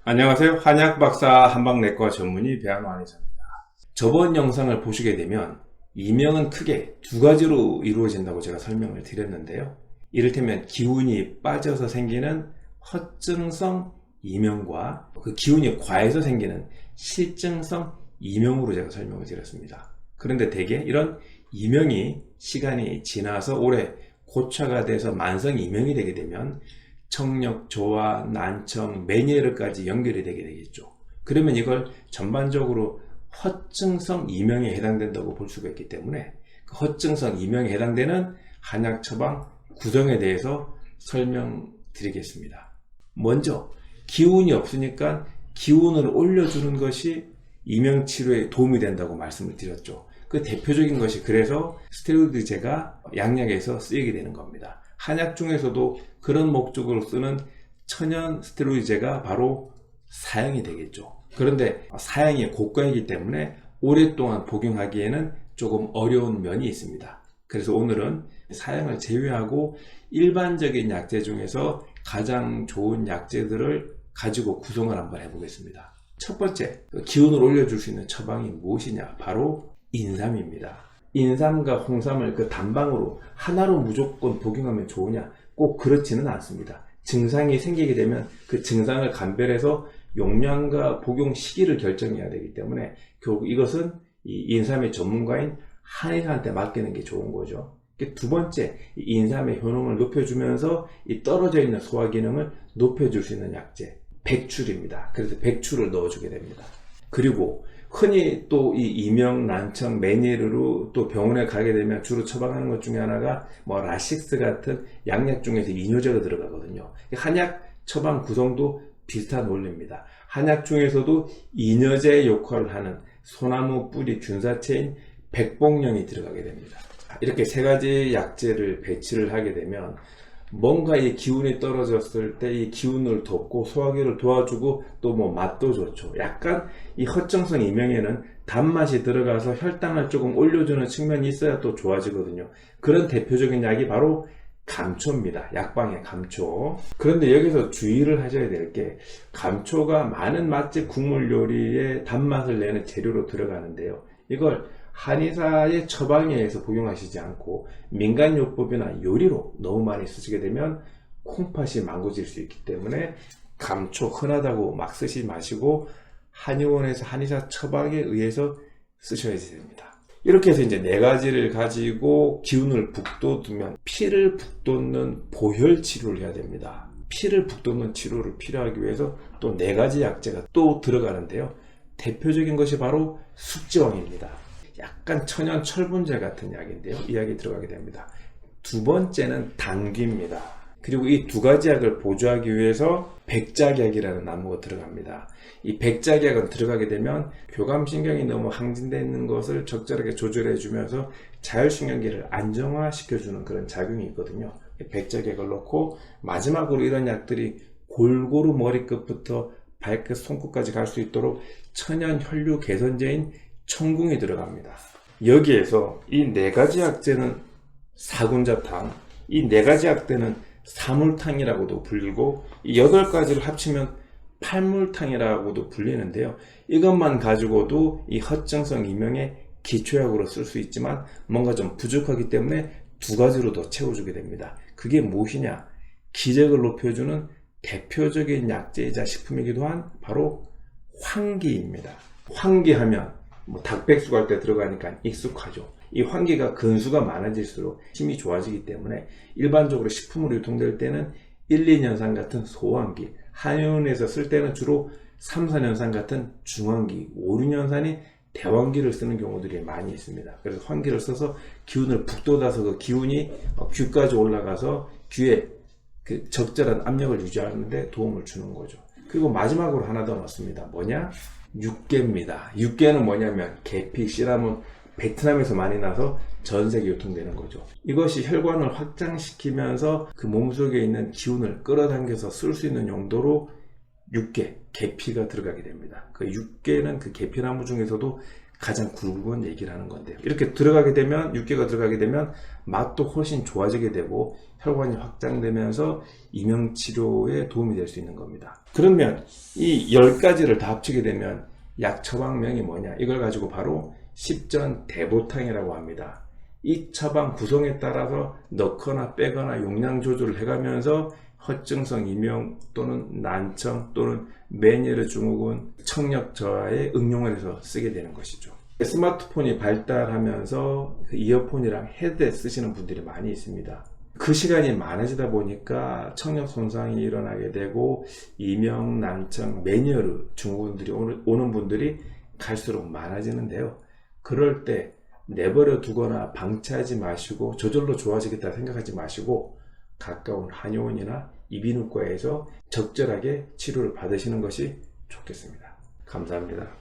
안녕하세요. 한약박사 한방내과 전문의 배한호 한의사입니다. 저번 영상을 보시게 되면 이명은 크게 두 가지로 이루어진다고 제가 설명을 드렸는데요. 이를테면 기운이 빠져서 생기는 허증성 이명과 그 기운이 과해서 생기는 실증성 이명으로 제가 설명을 드렸습니다. 그런데 대개 이런 이명이 시간이 지나서 오래 고차가 돼서 만성 이명이 되게 되면 청력, 조화, 난청, 메니에르까지 연결이 되게 되겠죠. 그러면 이걸 전반적으로 허증성 이명에 해당된다고 볼 수가 있기 때문에 그 허증성 이명에 해당되는 한약 처방 구성에 대해서 설명드리겠습니다. 먼저 기운이 없으니까 기운을 올려주는 것이 이명 치료에 도움이 된다고 말씀을 드렸죠. 그 대표적인 것이 그래서 스테로이드제가 양약에서 쓰이게 되는 겁니다. 한약 중에서도 그런 목적으로 쓰는 천연 스테로이드제가 바로 사양이 되겠죠. 그런데 사양이 고가이기 때문에 오랫동안 복용하기에는 조금 어려운 면이 있습니다. 그래서 오늘은 사양을 제외하고 일반적인 약제 중에서 가장 좋은 약제들을 가지고 구성을 한번 해보겠습니다. 첫 번째, 기운을 올려줄 수 있는 처방이 무엇이냐? 바로 인삼입니다. 인삼과 홍삼을 그 단방으로 하나로 무조건 복용하면 좋으냐? 꼭 그렇지는 않습니다. 증상이 생기게 되면 그 증상을 감별해서 용량과 복용 시기를 결정해야 되기 때문에 결국 이것은 이 인삼의 전문가인 한의사한테 맡기는 게 좋은 거죠. 두 번째, 이 인삼의 효능을 높여주면서 이 떨어져 있는 소화 기능을 높여줄 수 있는 약제, 백출입니다. 그래서 백출을 넣어주게 됩니다. 그리고 흔히 또 이 이명, 난청, 메니에르로 또 병원에 가게 되면 주로 처방하는 것 중에 하나가 뭐 라식스 같은 양약 중에서 이뇨제가 들어가거든요. 한약 처방 구성도 비슷한 원리입니다. 한약 중에서도 이뇨제 역할을 하는 소나무 뿌리 균사체인 백봉령이 들어가게 됩니다. 이렇게 세 가지 약제를 배치를 하게 되면 뭔가 이 기운이 떨어졌을 때 이 기운을 돕고 소화기를 도와주고 또 뭐 맛도 좋죠. 약간 이 허증성 이명에는 단맛이 들어가서 혈당을 조금 올려주는 측면이 있어야 또 좋아지거든요. 그런 대표적인 약이 바로 감초입니다. 약방의 감초. 그런데 여기서 주의를 하셔야 될 게 감초가 많은 맛집 국물 요리에 단맛을 내는 재료로 들어가는데요. 이걸 한의사의 처방에 의해서 복용하시지 않고 민간요법이나 요리로 너무 많이 쓰시게 되면 콩팥이 망가질 수 있기 때문에 감초 흔하다고 막 쓰지 마시고 한의원에서 한의사 처방에 의해서 쓰셔야 됩니다. 이렇게 해서 이제 네 가지를 가지고 기운을 북돋우면 피를 북돋는 보혈 치료를 해야 됩니다. 피를 북돋는 치료를 필요하기 위해서 또 네 가지 약제가 또 들어가는데요. 대표적인 것이 바로 숙지왕입니다. 약간 천연 철분제 같은 약인데요. 이 약이 들어가게 됩니다. 두 번째는 당귀입니다. 그리고 이 두 가지 약을 보조하기 위해서 백작약이라는 나무가 들어갑니다. 이 백작약은 들어가게 되면 교감신경이 너무 항진되어 있는 것을 적절하게 조절해 주면서 자율신경계를 안정화시켜주는 그런 작용이 있거든요. 백작약을 넣고 마지막으로 이런 약들이 골고루 머리끝부터 발끝 손끝까지 갈 수 있도록 천연 혈류 개선제인 청궁이 들어갑니다. 여기에서 이 네 가지 약재는 사군자탕, 이 네 가지 약재는 사물탕이라고도 불리고 이 8가지를 합치면 팔물탕이라고도 불리는데요. 이것만 가지고도 이 허증성 이명의 기초약으로 쓸 수 있지만 뭔가 좀 부족하기 때문에 두 가지로 더 채워주게 됩니다. 그게 무엇이냐? 기력을 높여주는 대표적인 약재이자 식품이기도 한 바로 황기입니다. 황기하면 뭐 닭백숙 할 때 들어가니까 익숙하죠. 이 황기가 근수가 많아질수록 힘이 좋아지기 때문에 일반적으로 식품으로 유통될 때는 1, 2년산 같은 소황기, 한의원에서 쓸 때는 주로 3, 4년산 같은 중황기, 5, 6년산이 대황기를 쓰는 경우들이 많이 있습니다. 그래서 황기를 써서 기운을 북돋아서 그 기운이 귀까지 올라가서 귀에 그 적절한 압력을 유지하는 데 도움을 주는 거죠. 그리고 마지막으로 하나 더 넣습니다. 뭐냐? 육계입니다. 육계는 뭐냐면 계피, 시나몬, 베트남에서 많이 나서 전 세계 유통되는 거죠. 이것이 혈관을 확장시키면서 그 몸속에 있는 기운을 끌어당겨서 쓸 수 있는 용도로 육계, 계피가 들어가게 됩니다. 그 육계는 그 계피나무 중에서도 가장 굵은 얘기를 하는 건데요. 이렇게 들어가게 되면 6개가 들어가게 되면 맛도 훨씬 좋아지게 되고 혈관이 확장되면서 이명치료에 도움이 될 수 있는 겁니다. 그러면 이 10가지를 다 합치게 되면 약 처방명이 뭐냐, 이걸 가지고 바로 십전대보탕이라고 합니다. 이 처방 구성에 따라서 넣거나 빼거나 용량 조절을 해가면서 허증성 이명 또는 난청 또는 메니에르 증후군 청력 저하에 응용을 해서 쓰게 되는 것이죠. 스마트폰이 발달하면서 이어폰이랑 헤드셋 쓰시는 분들이 많이 있습니다. 그 시간이 많아지다 보니까 청력 손상이 일어나게 되고 이명, 난청, 메니에르 증후군들이 오는 분들이 갈수록 많아지는데요. 그럴 때 내버려 두거나 방치하지 마시고 저절로 좋아지겠다 생각하지 마시고 가까운 한의원이나 이비인후과에서 적절하게 치료를 받으시는 것이 좋겠습니다. 감사합니다.